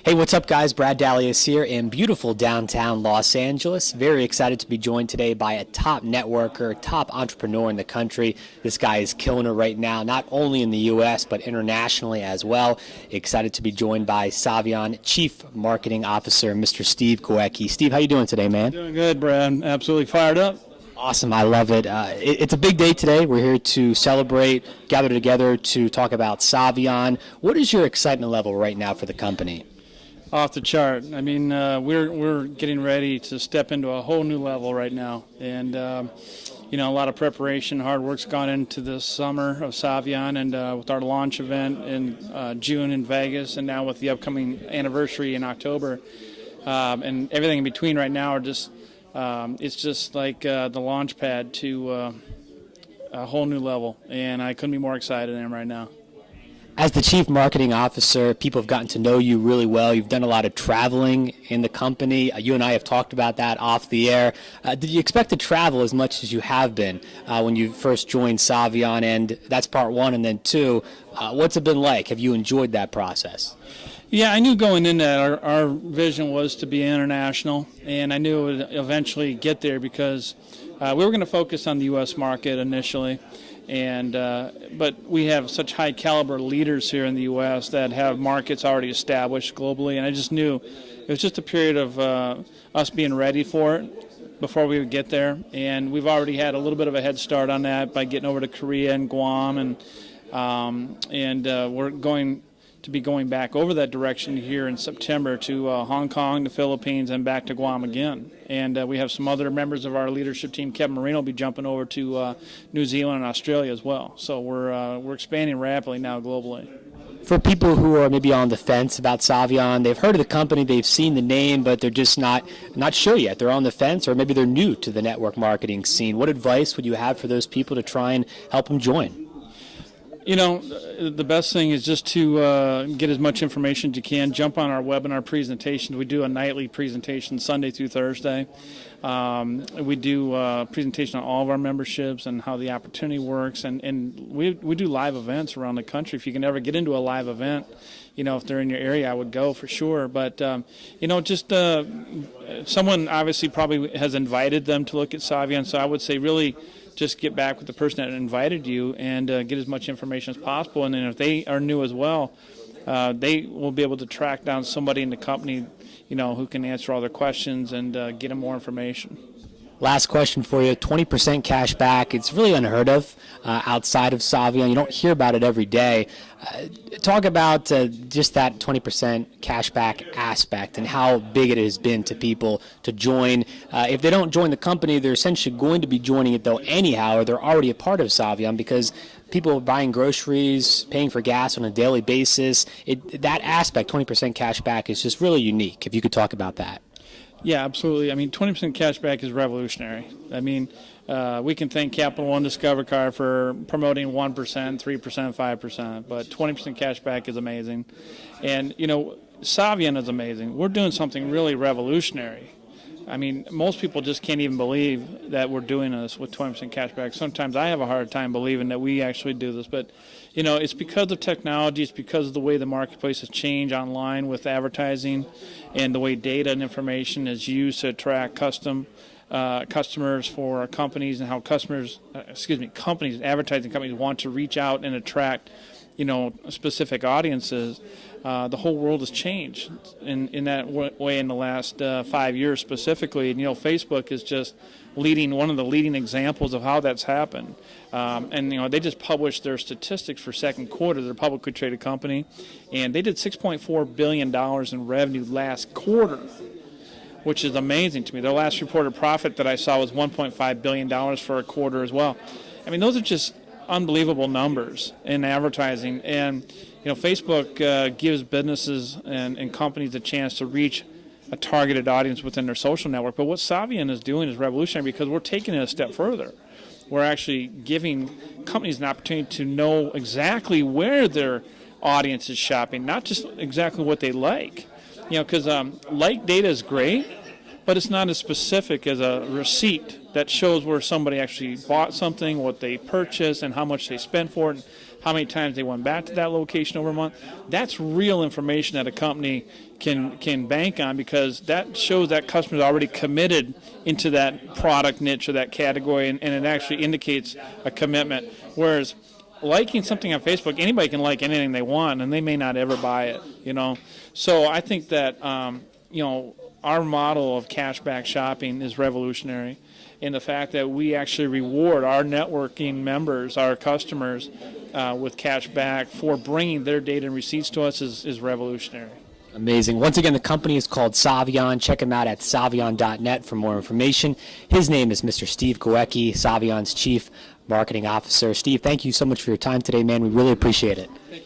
Hey, what's up, guys? Brad Dalius here in beautiful downtown Los Angeles. Very excited to be joined today by a top networker, top entrepreneur in the country. This guy is killing it right now, not only in the U.S., but internationally as well. Excited to be joined by Saivian Chief Marketing Officer, Mr. Steve Koecki. Steve, how you doing today, man? Doing good, Brad. Absolutely fired up. Awesome. I love it. It's a big day today. We're here to celebrate, gather together to talk about Saivian. What is your excitement level right now for the company? Off the chart. I mean, we're getting ready to step into a whole new level right now, and a lot of preparation, hard work's gone into this summer of Saivian, and with our launch event in June in Vegas, and now with the upcoming anniversary in October, and everything in between right now are just it's just like the launch pad to a whole new level, and I couldn't be more excited than I am right now. As the Chief Marketing Officer, people have gotten to know you really well. You've done a lot of traveling in the company. You and I have talked about that off the air. Did you expect to travel as much as you have been when you first joined Saivian? And that's part one. And then two, what's it been like? Have you enjoyed that process? Yeah, I knew going in that our vision was to be international, and I knew it would eventually get there because we were going to focus on the U.S. market initially. But we have such high caliber leaders here in the U.S. that have markets already established globally, and I just knew it was just a period of us being ready for it before we would get there. And we've already had a little bit of a head start on that by getting over to Korea and Guam, and we're going to be going back over that direction here in September to Hong Kong, the Philippines, and back to Guam again. And we have some other members of our leadership team. Kevin Marino will be jumping over to New Zealand and Australia as well. So we're expanding rapidly now globally. For people who are maybe on the fence about Saivian, they've heard of the company, they've seen the name, but they're just not sure yet. They're on the fence, or maybe they're new to the network marketing scene. What advice would you have for those people to try and help them join? The best thing is just to get as much information as you can. Jump on our webinar presentations. We do a nightly presentation Sunday through Thursday. We do a presentation on all of our memberships and how the opportunity works. And we do live events around the country. If you can ever get into a live event, if they're in your area, I would go for sure. But, someone obviously probably has invited them to look at Saivian. So I would say really just get back with the person that invited you and get as much information as possible. And then if they are new as well, they will be able to track down somebody in the company, who can answer all their questions and get them more information. Last question for you, 20% cash back. It's really unheard of outside of Saivian. You don't hear about it every day. Talk about just that 20% cash back aspect and how big it has been to people to join. If they don't join the company, they're essentially going to be joining it though anyhow, or they're already a part of Saivian because people are buying groceries, paying for gas on a daily basis. That aspect, 20% cash back, is just really unique. If you could talk about that. Yeah, absolutely. I mean, 20% cash back is revolutionary. I mean, we can thank Capital One Discover Card for promoting 1%, 3%, 5%, but 20% cash back is amazing. And, Saivian is amazing. We're doing something really revolutionary. I mean, most people just can't even believe that we're doing this with 20% cash back. Sometimes I have a hard time believing that we actually do this, but it's because of technology. It's because of the way the marketplace has changed online with advertising and the way data and information is used to attract customers for companies, and how companies, advertising companies want to reach out and attract, specific audiences. The whole world has changed in that way in the last 5 years specifically. And, Facebook is just one of the leading examples of how that's happened. And they just published their statistics for second quarter. They're a publicly traded company, and they did $6.4 billion in revenue last quarter, which is amazing to me. Their last reported profit that I saw was $1.5 billion for a quarter as well. I mean, those are just unbelievable numbers in advertising. And Facebook gives businesses and companies a chance to reach a targeted audience within their social network. But what Saivian is doing is revolutionary because we're taking it a step further. We're actually giving companies an opportunity to know exactly where their audience is shopping, not just exactly what they like. Because like data is great, but it's not as specific as a receipt that shows where somebody actually bought something, what they purchased, and how much they spent for it, and how many times they went back to that location over a month. That's real information that a company can bank on, because that shows that customer's already committed into that product niche or that category, and it actually indicates a commitment. Whereas liking something on Facebook, anybody can like anything they want, and they may not ever buy it, you know. So I think that, you know, our model of cashback shopping is revolutionary, in the fact that we actually reward our networking members, our customers, with cash back for bringing their data and receipts to us is revolutionary. Amazing. Once again, the company is called Saivian. Check him out at saivian.net for more information. His name is Mr. Steve Goecki, Saivian's Chief Marketing Officer. Steve, thank you so much for your time today, man. We really appreciate it. Thank you.